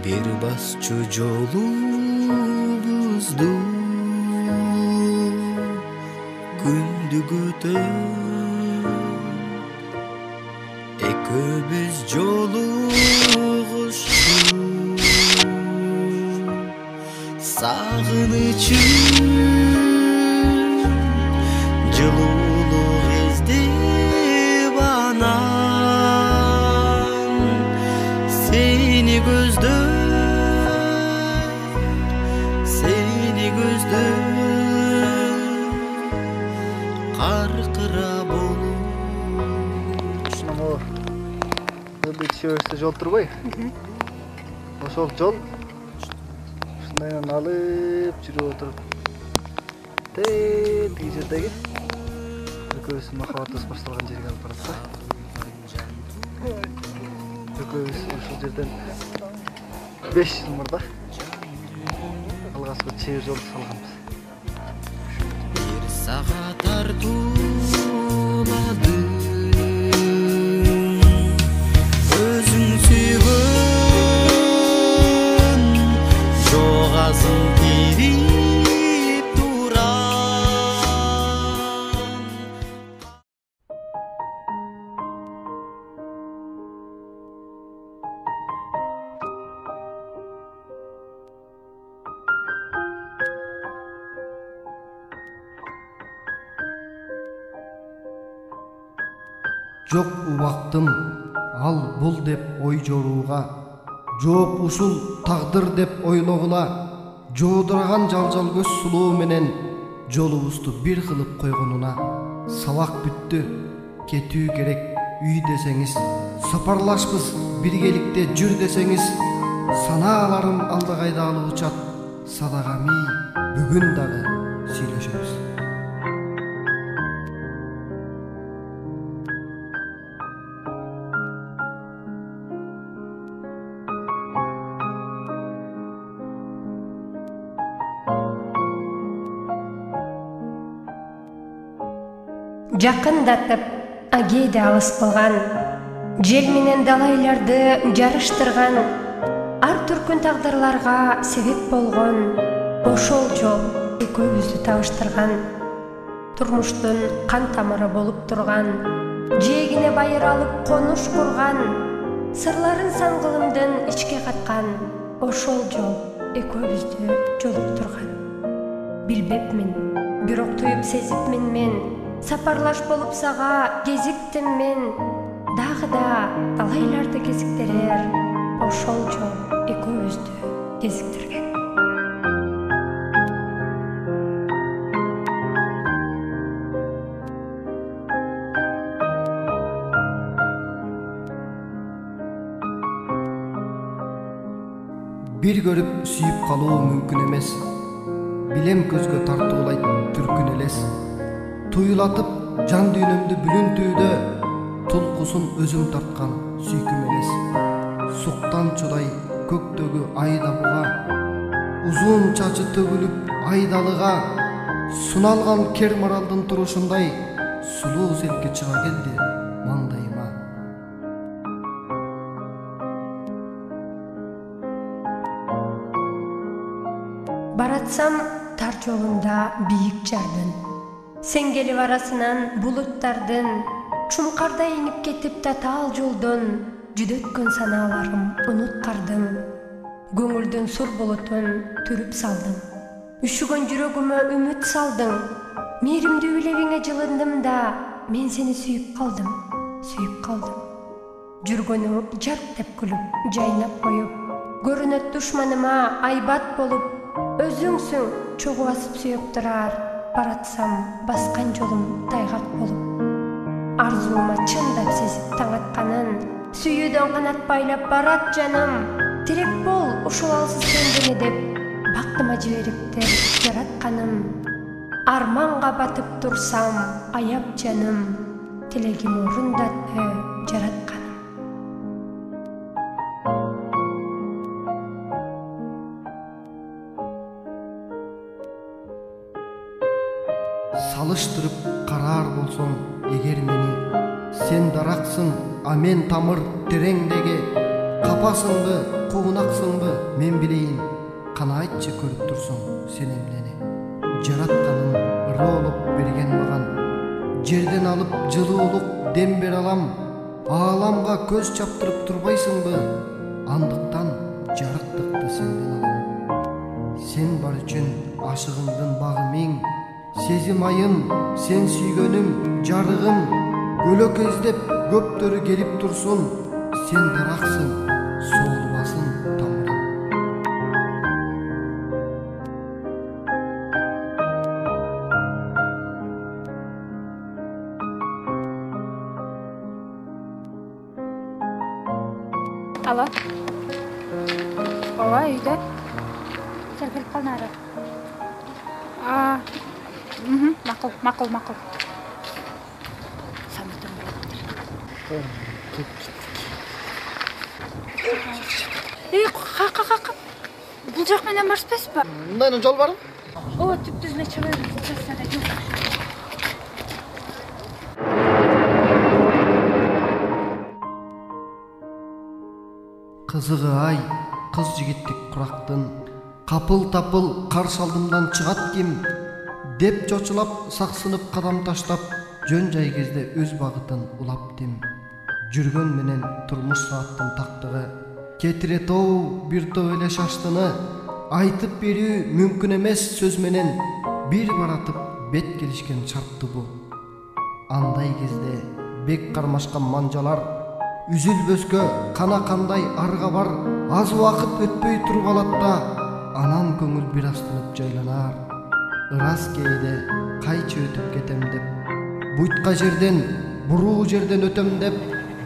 Bir basçı yolumuzdu gündügüde eköbüz joluguştu sağınıçın жылуулук издеп анан сени көздөп каркыра болуп ушуну ылдый жол турбайбы ошол жол ушундайынан алып жүрүп отуруп тиги жердеги экөөбүздүн махабатыбыз башталган жерге алып барат да. Экөөбүз ошол жерден 5 жыл мурда алгачкы чебер жолду салганбыз. Bir saat артулады өзүң сүйгөн жогасың кирип турам. Жок убактым ал бул деп ой жорууга, жооп ушул тагдыр деп ойлогула, жоодураган жалжал көз сулуу менен жолубузду бир кылып койгонуна. Сабак бүттү, кетүү керек үй десеңиз, сапарлашпыз биргеликте жүр десеңиз, санааларым алда кайда алып учат, садагами бүгүн дагы сүйлөшөбүз. Жакындатып агейде алыс кылган, жел менен далайларды жарыштырган, ар түркүн тагдырларга себеп болгон ошол жол экөөбүздү табыштырган, турмуштун кан тамыры болуп турган, жээгине байыр алып конуш курган, сырларын сан кылымдын ичке каткан, ошол жол экөөбүздү жолуктурган. Билбепмин, бирок туюп сезипмин мен, сапарлаш болуп сага кезиктим мен, дагы да талайларды кезиктирер ошол жол экөөбүздү кезиктирген. Бир көрүп сүйүп калуу мүмкүн эмес, билем көзгө тартуулайт түркүн элес. Туйлатып жан дүйнөмдү бүлүнтүүдө, тулкусун өзүм тарткан сүйкүм элес. Суктан чудай көктөгү айда буга, узун чачы төгүлүп айдалыга, суналган кер маралдын турушундай сулуу селки чыга келди маңдайыма. Баратсам тар жолунда бийик жардын, сен келип арасынан булуттардын, чумкардай инип кетип татаал жолдон, жүдөткөн санааларым унуткардым. Көңүлдүн сур булутун түрүп салдың, үшүгөн жүрөгүмө үмүт салдың. Мээримдүү билебиңе жылындым да, мен сени сүйүп калдым. Жүргөнү жарк деп күлүп, жайнап коюп, көрүнөт душманыма айбат болуп, өзүңсүң чогуу басып сүйөп турар. Баратсам баскан жолум тайгак болуп, арзуума чындап сезип таң атканын, сүйүүдөн канат байлап барат жаным. Тирек бол ушул алсыз сендени деп, бактыма жибериптир жаратканым. Арманга батып турсам аяп жаным, тилегим орундатты жаратканым. Салыштырып караар болсоң эгер мени, сен дараксың, а мен тамыр тереңдеги, капасыңды куунаксыңбы мен билейин, кана айтчы көрүп турсуң сен эмнени. Жаратканым ыры болуп берген маган, жерден алып жылуулук дем бере алам. Ааламга көз чаптырып турбайсыңбы, андыктан жарыктыкты сенден алам. Сен бар үчүн ашыгымдын багы миң, сезим айым, сен сүйгөнүм, жарыгым. Көлөкө издеп көптөрү келип турсун, сен дараксың, соолубасын тамырым. Алло. Ооба, үйдө. Сен келип калдың ары. Макул. Самыртын билет. Кака. Бул жак менен барышпайсызбы? Мындайнын жол барбы? О, түптүз эле чыга берди. Кызыгы ай, кыз жигиттик курактын, капыл-тапыл каршы алдымдан чыгат ким? Деп чочулап, саксынып кадам таштап, жөн жай кезде өз багытын улаптым. Жүргөн менен турмуш сааттын тактыгы, кетирет оу бир топ эле шаштыны. Айтып берүү мүмкүн эмес сөз менен, бир баратып бет келишкен шарттуу бу. Андай кезде бек кармашкан манжалар, үзүлбөскө кана кандай арга бар. Аз убакыт өтпөй туруп алат да, анан көңүл бир аз тынып жайланар. Ырас кээде кайчы өтүп кетем деп, буйтка жерден, буруу жерден өтөм деп,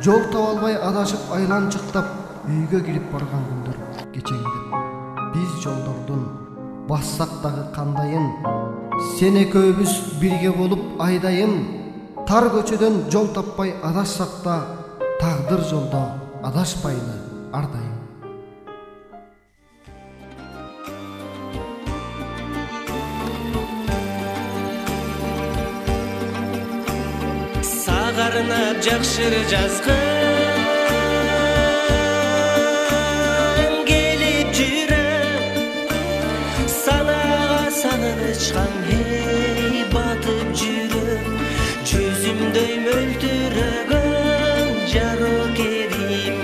жол таба албай адашып айланчыктап, үйгө кирип барган күндөр кечеңдеп. Биз жолдордун бассак дагы кандайын, сен экөөбүз бирге болуп айдайын. Тар көчөдөн жол таппай адашсак да, тагдыр жолдо адашпайлы ар дайым. Сагарынап жакшыр жазгын келип жүрөм, санага сагынычкан эй батып жүрөм. Жүзүмдөй мөлтүрөгөн жарокерим,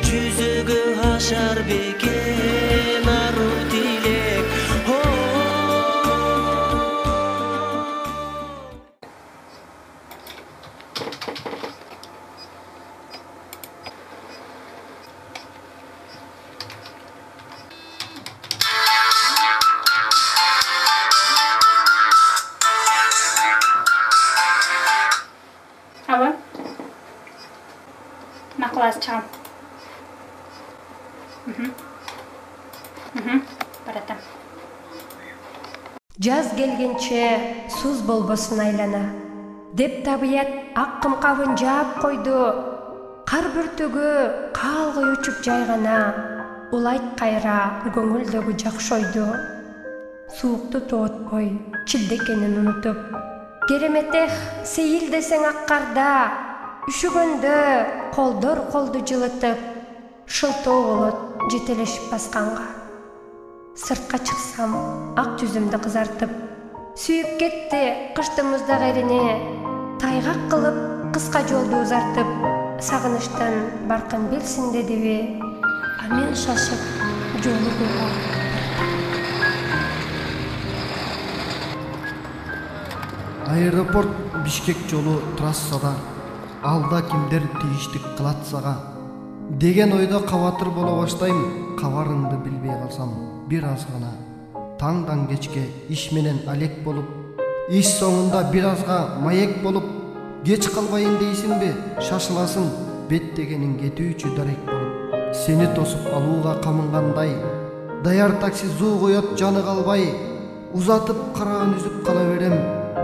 жүзөгө ашар бекен ару тилек. Алло. Макулаз чам. Баратам. Жаз келгенче суз болбосун айлана, деп табият ак кымкабын жаап койду. Кар бүртөгү каалгый учуп жайгана, улайт кайра көңүлдөгү жакшы ойду. Суукту тоотпой, чилдекенин унутуп, кереметех сейил десең ак карда, үшүгөндө колдор колду жылытып, шылтоо болот жетелешип басканга. Сыртка чыксам ак жүзүмдү кызартып, сүйүп кетти кыштын муздак эрине, тайгак кылып кыска жолду узартып, сагынычтан баркын билсин дедиби, а мен шашып жолугуга. Аэропорт Бишкек жолу трассада, алда кимдер тийиштик кылатсага деген ойдо кабатыр боло баштайм. Кабарыңды билбей калсам бир аз гана, таңдан кечке иш менен алек болуп, иш соңунда бир азга маек болуп, кеч калбайын дейсиңби, шашыласың, беттегениң кетүүчү дарек болуп. Сени тосуп алууга камынгандай, даяр такси зуу коет жаны калбай, узатып караган үзүп кала берем.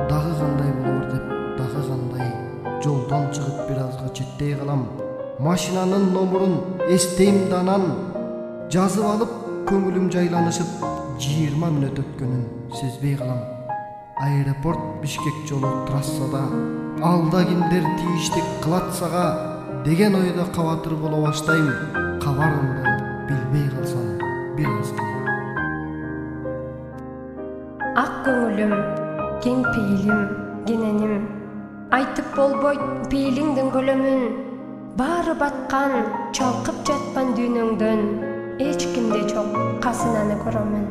Дагы кандай болор деп, дагы кандай, жолдон чыгып бир азга четтей калам. Машинанын номурун эстейм да анан жазып алып, көңүлүм жайланышып, 20 мүнөт өткөнүн сезбей калам. Аэропорт Бишкек жолу трассада, алда кимдер тийиштик кылатсага деген ойдо кабатыр боло баштайм. Кабарымды билбей Кен пейилим, кененим. Айтып болбойт пейилиңдин көлөмүн. Баары баткан, чалкып жаткан дүйнөңдөн. Эч кимде жок, касынаны көрөмүн.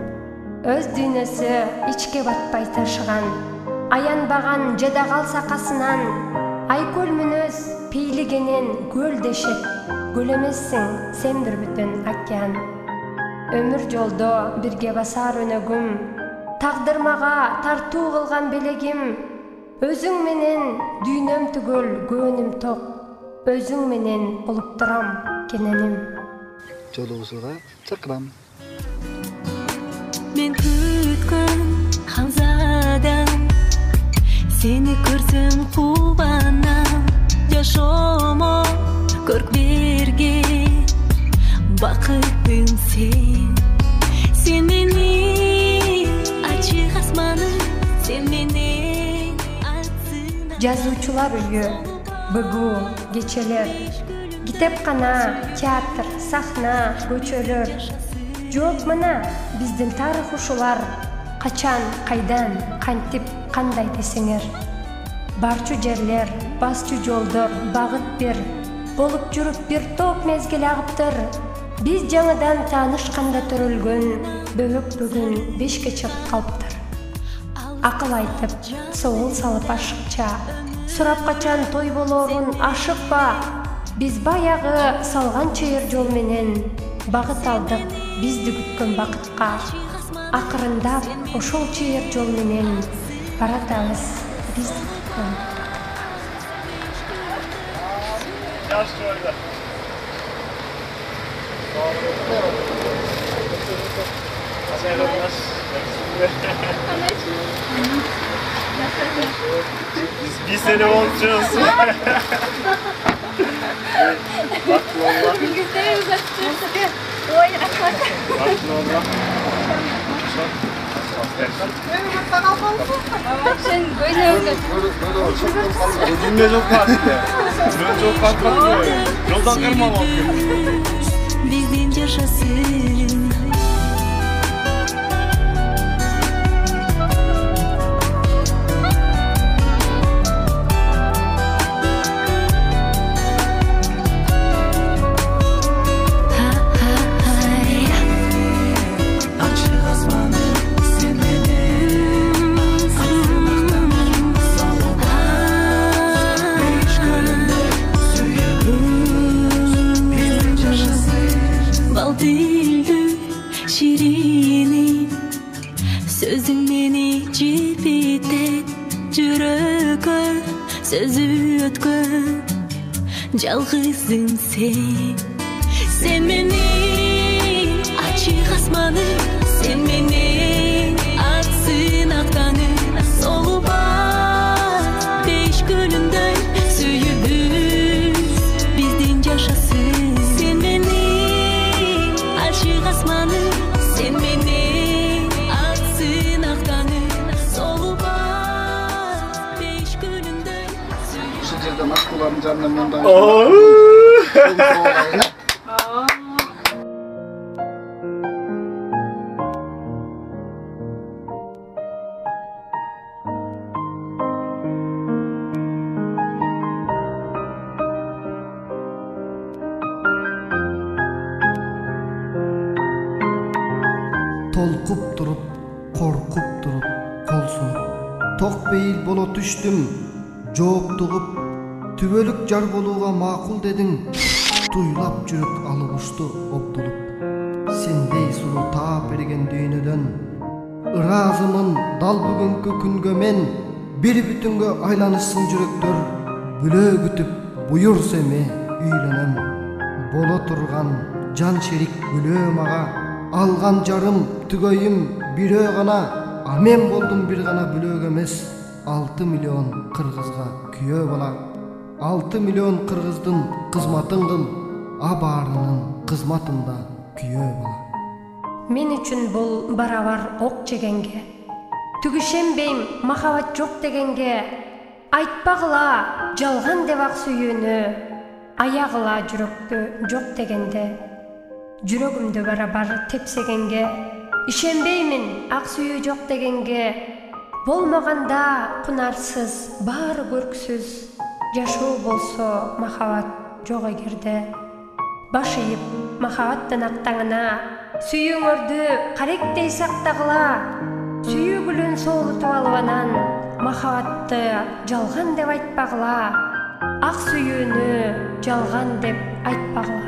Өз дүйнөсү ичке батпай ташыган. Аянбаган жада калса касынан. Айкөл мүнөз пейлигенен көл дешет. Көл эмессиң, сен бир бүтүн океан. Өмүр жолдо бирге басар өнөгүм. Тагдырмага тартуу кылган белегим. Өзүң менен дүйнөм түгөл көөнүм ток. Өзүң менен болуп турам кененим. Жолуңузга чакырам. Мен күткөн Ханзадам, сени көрсөм кубанам. Жашомо көрк берген бакытым сен. Сен менен ачык асманым, сен менен атсына. Жазуучулар үйү, БГУ, кечелер, китепкана, театр, сахна, көчөлөр. Жооп мына биздин тарых ушулар. Качан, кайдан, кантип, кандай десеңер. Барчу жерлер, басчу жолдор, багыт бир. Болуп жүрүп бир топ мезгил агыптыр. Биз жаңыдан таанышканда төрөлгөн бөгөк бүгүн бешке чыгып калыптыр. Акыл айтып, соол салып ашыкча, сурап качан той болорун ашыкпа. Биз баягы салган чыйыр жол менен багыт алдык бизди күткөн бакытка. Акырындап ошол чыйыр жол менен баратабыз бизди күткөн. Bir sene olacağız. Bakın Allah. Güzel uzattı. Oy, rahmat. Bakın Allah. Sen böyle Cümle çok farklı. Cümle çok farklı. Yoldan kırmam oldu. Биздин жашасын. Sözün meni cipitet, жүрөгкө сөзү өткөн жалгызым sen. Sen менен ачык асманым, sen менен атсын атканым. Солу бар беш көлүндөй сүйүбүз биздин жашасын. Sen менен ачык асманым, sen менен Aşkuların canına mendan. Толкуп туруп, коркуп туруп, кол сунуп, ток бейил боло түштүм, жооптугуп, түбөлүк жар болууга макул дедиң. Туйлап жүрүк алып ушту оптулуп. Сендей сулуу таап берген дүйнөдөн ыраазымын дал бүгүнкү күнгө мен. Бир бүтүнгө айланышсын жүрөктөр. Бүлөө күтүп буюрса эми үйлөнөм. Боло турган жан шерик бүлөө мага. Алган жарым түгөйүм бирөө гана. А мен болдум бир гана бүлөөгө эмес. 6 миллион кыргызга күйөө бала. 6 миллион кыргыздын кызматын кыл, а баарынын кызматында күйөө бала. Мен үчүн бул барабар ок жегенге, түгүшенбейм махабат жок дегенге, айтпагыла жалган деп ак сүйүүнү, аягыла жүрөктү жок дегенде, жүрөгүмдү барабар тепсегенге, ишенбеймин ак сүйүү жок дегенге, болмаганда кунарсыз баары көрксүз жашоо болсо махабат жок эгерде баш ийип махабаттын актаңына сүйүүңөрдү каректей сактагыла сүйүүгүлүн соолутуп алып анан махабатты жалган деп айтпагыла ак сүйүүнү жалган деп айтпагыла